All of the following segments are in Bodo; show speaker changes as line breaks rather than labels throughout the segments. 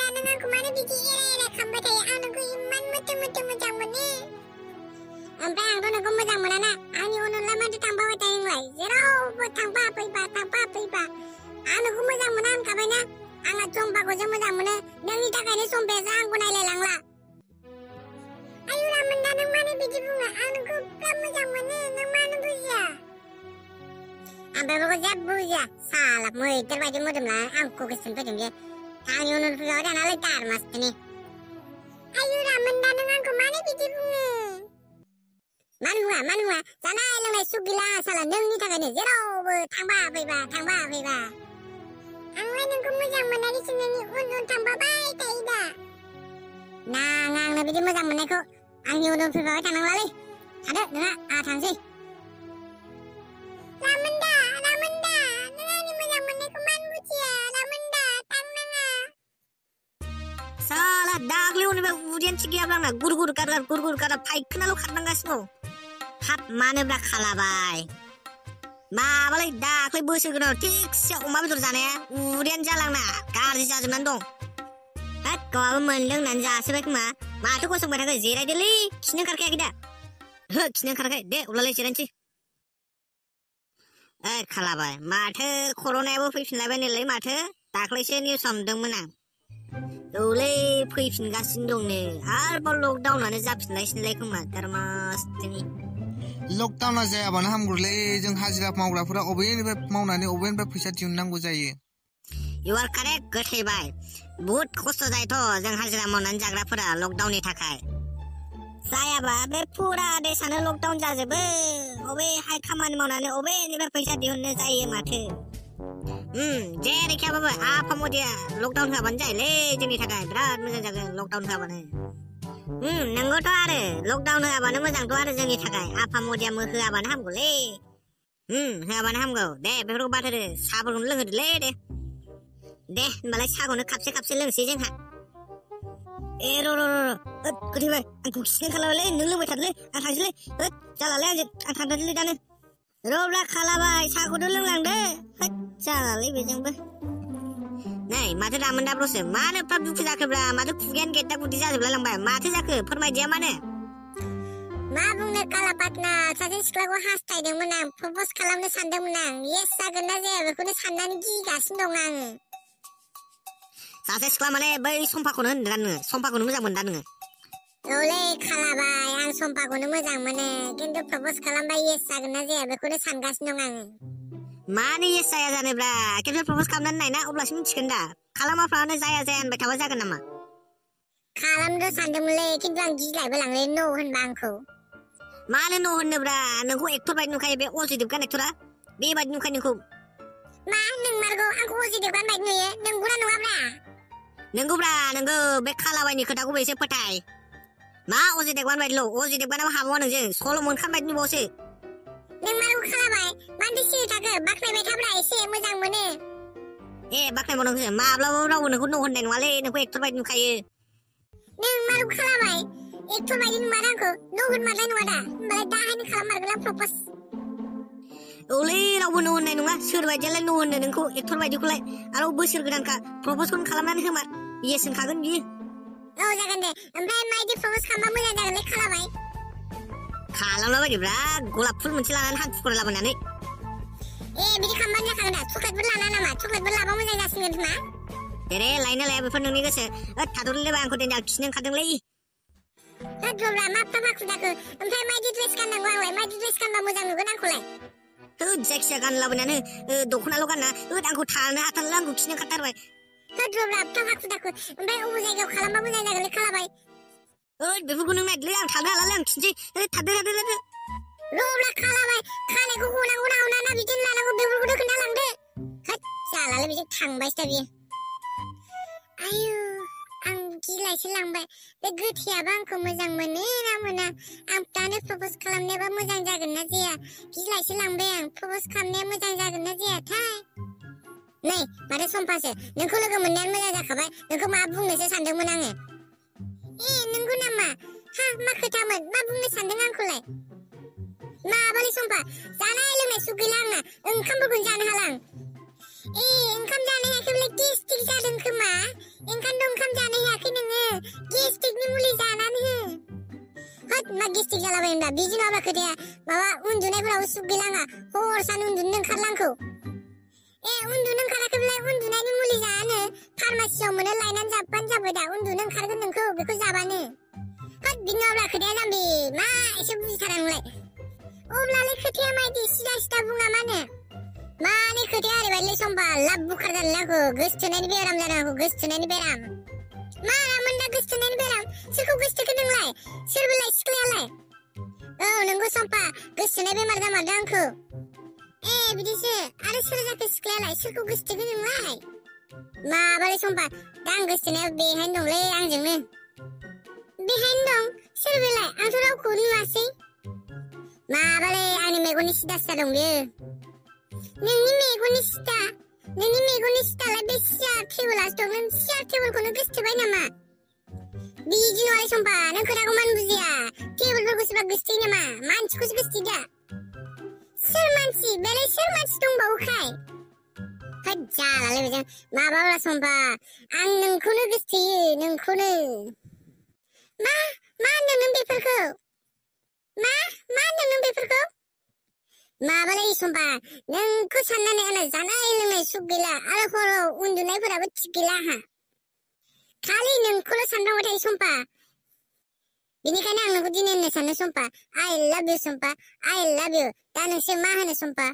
दा नों आंखौ मानो बिदि एरे खालामबाय थायो आं नोंखौ इमान मोजां मोनो ओमफ्राय आंथ' नोंखौ मोजां मोनाना आंनि उनावलाय माथो थांबाय थायो नोंलाय जेरावबो थांबा फैबा आं नोंखौ मोजां मोना होनखाबायना आंहा चम्पाखौसो मोजां मोनो नोंनि थाखायनो चम्पायासो आंखौ नायलायलांला आयु रामोनदा नों मानो बिदि बुङो आं नोंखौ बिराद मोजां मोनो नों मानो बुजिया आं बेफोरखौ जेबो बुजिया साला मैदेर बायदि मोदोमला आंखौ गोसोन फैदों बे आंनि उनाव फैबाय थानानै दार मासथिनि आयु रामोनदा नों आंखौ मानो बिदि बुङो मानो हुआ जानाय लोंनाय सुख गैला साला नोंनि थाखायनो जेरावबो थांबा फैबा आंलाय नोंखौ मोजां मोननानैसो नोंनि उन थांबाय थायो दा नाङा आंनो बिदि मोजां मोननायखौ आंनि उन फैबाय थानांलालै थादो नोंहा आंहा थांसै रामोनदा नों आंनि मोजां मोननायखौ मानो बुजिया रामोनदा थांनाङा
साला दाख्लै उननिफ्राय उदैयानो थिग गैयाब्ला आंना गुर गार फायखानाल' खारनांगासिनो हाब मानोब्रा खालाबाय माबालै दाख्लै बोसोर गोदानाव थिगसे अमा बेदर जानाया उदैयानो जालांना गाज्रि जाजोबनानै दं हाब गावहाबो मोनदों होननानै जासोबाय खोमा माथो गसंबाय थाखो जिरायदोलै खिनो ओंखारखायाखै दा खिनो ओंखाराखै दे अब्लालाय जिरायनोसै खालाबाय माथो कर'नायाबो फैफिनलायबायनोलै माथो दाख्लैसो निउसाव नुदोंमोन आं औलै फैफिनगासिनो दंनो आरोबाव लकडाउनानो जाफिनलायसिनोलाय खोमा दारमासथिनि
लकडाउना जायाबानो हामगौलै जों हाजिरा मावग्राफोरा अबेनिफ्राय मावनानै अबेनिफ्राय फैसा दिहुननांगौ जायो
इउ आर कारेक्ट गोथैबाय बुहुत खस्थ' जायोथ' जों हाजिरा मावनानै जाग्राफोरा लकडाउननि थाखाय जायाबा बे फुरा देशानो लकडाउन जाजोबो अबेहाय खामानि मावनानै अबेनिफ्राय फैसा दिहुननो जायो माथो जेरैखाबाबो आफा मदिया लकडाउन होआबानो जायोलै जोंनि थाखाय बिराद मोजां जागोन लकडाउन होआबानो नंगौथ' आरो लकडाउन होआबानो मोजांथ' आरो जोंनि थाखाय आफा मदिया होआबानो हामगौलै होआबानो हामगौ दे बेफोरखौ बाथारो साहाफोरखौनो लोंहोदोलै दे होनबालाय साहाखौनो खापसे लोंसै जोंहा र' गोथैबाय आंखौ खिनो ओंखारलाबायलै नों लोंबाय थादोलै आं थांसैलै जालालै आं थांथारदोलै दानो रब्ला खालाबाय साहाखौथ' लोंलांदो जालालै बेजोंबो नै माथो रामोनदा ब्रसो मानो एफा दुखु जाखोब्रा माथो खुगायानो गेद्दा गुदि जाजोबलाय लांबाय माथो जाखो फोरमायदिया मानो
मा बुंनो कालापातना सासे सिख्लाखौ हास्थायदोंमोन आं प्रप'ज खालामनो सानदोंमोन आं येस जागोन ना जाया बेखौनो साननानै गिगासिनो दं आङो
सासे सिख्ला माने बै सम्पाखौनो होनदों नोङो सम्पाखौनो मोजां मोनदा नोङो
औलै खालाबाय आं सम्पाखौनो मोजां मोनो खिन्थु प्रप'ज खालामबा येस जागोन ना जाया बेखौनो सानगासिनो दं आङो
मानो येस जाया जानोब्रा खेबसे प्रप'ज खालामनानै नायना अब्लासो मिथिगोन दा खालामाफ्रानो जाया होनबाय थाबा जागोन नामा
खालामनो सानदोंमोनलै खिन्थु आं गिलायबो लांलै न' होनबा आंखौ
मानो न' होननोब्रा नोंखौ एक्टर बायदि नुखायो बे अजय देबगान एक्टरा बेबायदि नुखायो नोंखौ
मा नोंमारगौ आंखौ अजय देबगान बायदि नुयो नंगौना नङाब्रा
नोंगौ बे खालाबायनि खोथाखौबो एसे फोथाय मा अजय देबगान बायदिल' अजय देबगानाबो हाबावा नोंजों सल'मन खान बायदि नुबावसो
नोंमारगौ खालाबाय मानोथो सिरि थाखो बाख्नायबाय थाब्रा एसे मोजां मोनो
बाख्नायबावनांगौसो माब्लाबाबो रावबो नोंखौ न' होननाय नङालै नोंखौ एक्टर बायदि नुखायो
नोंमारगौ खालाबाय एक्टर बायदि नुमार आंखौ न' होनमारनाय नङा दा होमबालाय दाहायनो खालाममारगोन आं प्रप'ज
औलै रावबो न' होननाय नङा सोर बायदियालाय न' होननो नोंखौ एक्टर बायदिखौलाय आरो बोसोर गोदानखा प्रप'जखौनो खालामनानै होमार येस होनखागोन बियो
जागोन दे ओमफ्राय माबायदि प्रप'ज खालामबा मोजां जागोनलै खालाबाय
खालामला बायदिब्रा गलाप फुल मोनसे लानानै हान्थुखर लाबोनानै
बिदि खालामबानो जाखागोन दा चक्लेटफोर लाना नामा चक्लेटफोर लाबा मोजां जासिगोन खोमा
दे लायनो लाया बेफोर नोंनि गोसो थाद'लै आंखौ दिनै खिनो ओंखारदोंलै
होद्रब्रा मा फाखु दाखो ओमफ्राय माबायदि ड्रेस गाननांगौ आंलाय माबायदि ड्रेस गानबा मोजां नुगोन आंखौलाय
जायखिया गानलाबायनानै दख'नाल' गानना आंखौ थानो हाथारला आंखौ खिनो ओंखारथारबाय
होद्रब्रा फाखु दाखो ओमफ्राय अबे जायगायाव खालामबा मोजां जागोनलै खालाबाय
बेफोरखौ नों नायदोलै आं थानो हालालै आं खिनोसै थादो
रब्ला खालाबाय खानायखौ हनांगौ ना हना बिदिनो लानांगौ बेफोरखौथ' खोन्थालांदो जालालै बिदि थांबायसो दा बियो आयु आं गिलायसो लांबाय बे गोथैयाबा आंखौ मोजां मोनो ना मोना आं दानो प्रप'ज खालामनायाबा मोजां जागोन ना जाया गिलायसो लांबाय आं प्रप'ज खालामनाया मोजां जागोन ना जायाथाय नै माथो सम्पासो नोंखौ लोगो मोननायानो मोजां जाखाबाय नोंखौ मा बुंनोसो सानदोंमोन आङो नंगौ नामा मा खोथामोन मा बुंनो सानदों आंखौलाय माबालै सम्पा जानाय लोंनाय सुख गैला आंना ओंखामफोरखौनो जानो हाला आं ओंखाम जानो हायाखैब्ला गेस्ट्रिक जादों खोमा ओंखाम जानो हायाखै नोङो गेस्ट्रिकनि मुलि जानानै हो होद मा गेस्ट्रिक जालाबाय होनबा बिदि नङाबा खोथाया माबा उन्दुनायफोराव सुख गैलाङा हर सान उन्दुनो ओंखारलांखौ उन्दुनो ओंखाराखैब्ला उन्दुनायनि मुलि जानो फार्मासियाव मोनो लायनानै जाब्बानो जाबाय दा उन्दुनो ओंखारगोन नोंखौ बेखौ जाबानो होद बिदि नङाब्ला खोथाया जाम्बि मा एसे बुजिथारा नोंलाय अब्लालाय खोथाया मायदि सिदा बुङा मानो माने खोथाया ओरैबायदिलै सम्बा लाब बुखार जानो लाखो गोसथोनायनि बेराम जानो हागौ गोसथोनायनि बेराम मा रामोन दा गोसथोनायनि बेराम सोरखौ गोसथोखो नोंलाय सोरबोलाय सिख्लायालाय औ नंगौ सम्पा गोसथोनाय बेमार जामारदों आंखौ बिदिसो आरो सोर जाखो सिख्लायालाय सोरखौ गोसथोखो नोंलाय माबालै सम्पा दा आं गोसथोनाया बेहायनो दंलै आंजोंनो बेहायनो दं सोर बेलाय आंथ' रावखौ नुवासै माबालै आंनि मेगननि सिदासो दं बेयो नोंनि मेगननि सिदालाय बे सियार टेबोलासो दं नों सियार टेबोलखौनो गोसथोबाय नामा बिदि नङालै सम्पा नों खोथाखौ मानो बुजिया टेबोलफोरखौ सोरबा गोसथोयो नामा मानसिखौसो गोसथोयो दा सोर मानसि बेलाय सोर मानसि दंबावोखाय होद जालालै बेजों माबाब्ला सम्पा आं नोंखौनो गोसथोयो नोंखौनो मा होनदों नों बेफोरखौ मा होनदों नों बेफोरखौ माबालै सम्पा नोंखौ साननानै आंना जानाय लोंनाय सुख गैला आरो हराव उन्दुनायफोराबो थिग गैला आंहा खालि नोंखौल' सानदांबाय थायो सम्पा बेनिखायनो आं नोंखौ दिनै होननो सानो सम्पा आइ लाभ इउ सम्पा आइ लाभ इउ दा नोंसोर मा होनो सम्पा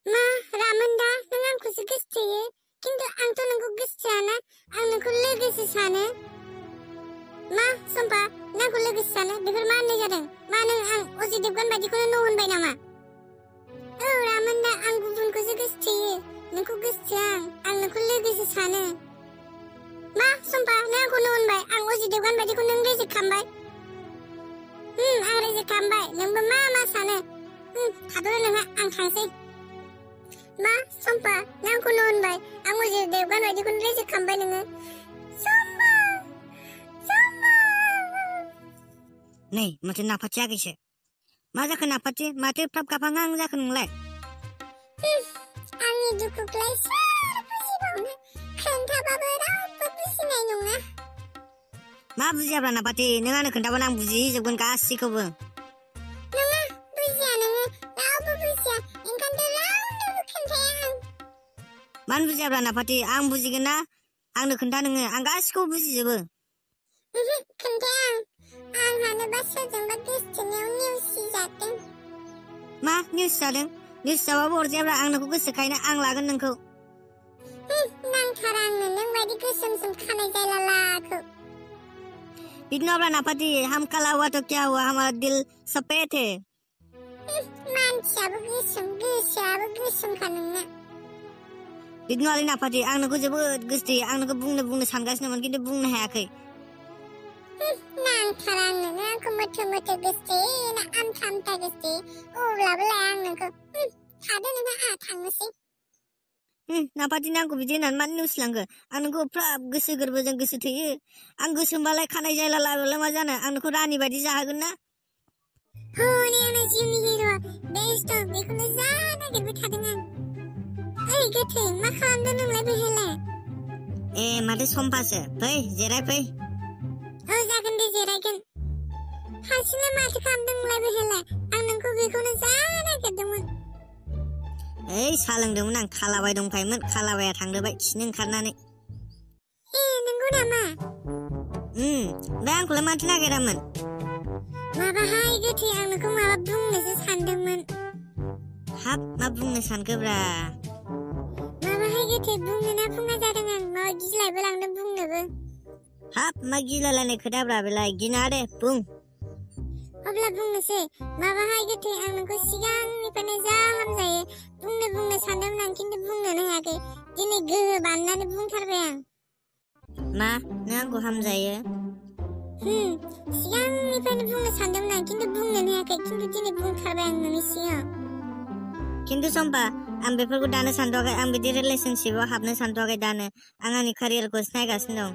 मा रामोनदा नों आंखौसो गोसथोयो खिन्थु आंथ' नोंखौ गोसथोआना आं नोंखौ लोगोसो सानो मा सम्पा नों आंखौ लोगोसो सानो बेफोर मा होननाय जादों मा नों आं अजय देबगान बायदिखौनो न' होनबाय नामा औ रामोनदा आं गुबुनखौसो गोसथोयो नोंखौ गोसथोआ आं नोंखौ लोगोसो सानो मा सम्पा नों आंखौ न' होनबाय आं अजय देबगान बायदिखौ नों रिजेक्ट खालामबाय आं रिजेक्ट खालामबाय नोंबो मा सानो थाद'दो नोंहा आं थांसै मा सम्पा नों आंखौ न' होनबाय आं अजय देबगान बायदिखौनो रिजेक्ट खालामबाय नोङो सम्पा
नै माथो नाफाथिया गैसो मा जाखो नाफाथि माथो फ्राब गाफाहां जाखो नोंलाय
आंनि दुखुखौलाय सोर बुजिबावनो खोन्थाबाबो रावबो बुजिनाय नङा
मा बुजियाब्रा नाफाथि नों आंनो खोन्थाबानो आं बुजिजोबगोन गासैखौबो
नङा बुजिया नोङो रावबो बुजिया ओंखायनोथ' रावनोबो खोन्थाया आं
मानो बुजियाब्रा नाफाथि आं बुजिगोन ना आंनो खोन्था नोङो आं गासैखौबो बुजिजोबो
खोन्थाया आंहानोबा सोरजोंबा गोसथोनायाव नेवसिजादों
मा निउस जादों निउस जाबाबो अरजायाब्रा आं नोंखौ गोसोखायनो आं लागोन नोंखौ
नांथारा आंनो नों बायदि गोसोम खानाय जायलालाखौ
बिदि नङाब्रा नाफाथि हम काला हुआ तो क्या हुआ हमारा दिल सफेद है
मानसियाबो गोसोम गोसोआबो गोसोमखा नोंना
बिदि नङालै नाफाथि आं नोंखौ जोबोद गोसथोयो आं नोंखौ बुंनो सानगासिनोमोन खिन्थु बुंनो हायाखै
नांथारा आंनो नों आंखौ मोथो गोसथोयो ना आमथा गोसथोयो अब्लाबोलाय आं नोंखौ थादो नोंहा आंहा थांनोसै
नाफाथि आंखौ बिदि होननानै मानो नेवसिलांखो आं नोंखौ फ्राब गोसो गोरबोजों गोसो थोयो आं गोसोमबालाय खानाय जायला लाबालाय मा जानो आं नोंखौ रानि बायदि जाहोगोन ना
हनै आंना जिउनि हिर' बेस्थ' बेखौनो जा नागिरबाय थादों आं ओइ गोथै मा खालामदों नोंलाय बेहायलाय
माथो सम्पासो फै जिराय फै
औ जागोन दे जिरायगोन हारसिंलाय माथो खालामदों नोंलाय बेहायलाय आं नोंखौ बेखौनो जा नागिरदोंमोन
साहा लोंदोंमोन आं खालाबाय दंखायोमोन खालाबाया थांदोबाय खिनो ओंखारनानै
नंगौ नामा
बे आंखौलाय माथो नागिरामोन
माबाहाय गोथै आं नोंखौ माबा बुंनोसो सानदोंमोन
हाब मा बुंनो सानखोब्रा
माबाहाय गोथै बुंनोना बुङा जादों आं माबा गिलायबो लांदों बुंनोबो
हाब मा गिलायलायनाय खोथाब्रा बेलाय गिना दे बुं
अब्ला बुंनोसै माबाहाय गोथै आं नोंखौ सिगांनिफ्रायनो जा हामजायो बुंनो सानदोंमोन आं खिन्थु बुंनोनो हायाखै दिनै गोहो बानायनानै बुंथारबाय आं
मा नों आंखौ हामजायो
सिगांनिफ्रायनो बुंनो सानदोंमोन आं खिन्थु बुंनोनो हायाखै खिन्थु दिनै बुंथारबाय आं नोंनि सिगाङाव
खिन्थु सम्पा आं बेफोरखौ दानो सानथ'वाखै आं बिदि रिलेशनशिपआव हाबनो सानथ'वाखै दानो आं आंनि केरियारखौसो नायगासिनो दं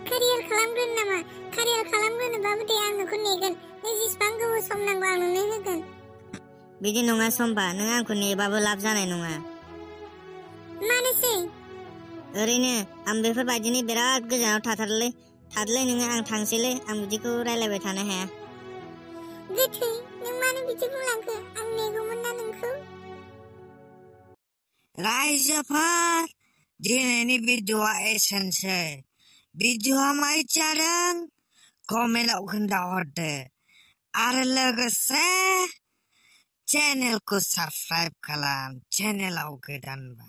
केरियार खालामग्रोनो नामा केरियार खालामग्रोनोबाबो दे आं नोंखौ नेगोन नों जेसेबां गोबाव सम नांगौ आं नोंनो होगोन
बिदि नङा सम्पा नों आंखौ नेबाबो लाब जानाय नङा
मानोसै
ओरैनो आं बेफोरबायदिनि बिराद गोजानाव थाथारलै नोङो आं थांसैलै आं बिदिखौ रायलायबाय थानो हाया
गोथै नों मानो बिदि बुंलांखो आं नेगौमोन ना नोंखौ
रायजोफोर दिनैनि भिडिअ'आ एसेनोसै भिडिअ'आ माबायदि जादों कमेन्टआव खोन्थाहरदो आरो लोगोसे चेनेलखौ साबस्क्राइब खालाम चेनेलाव गोदानबा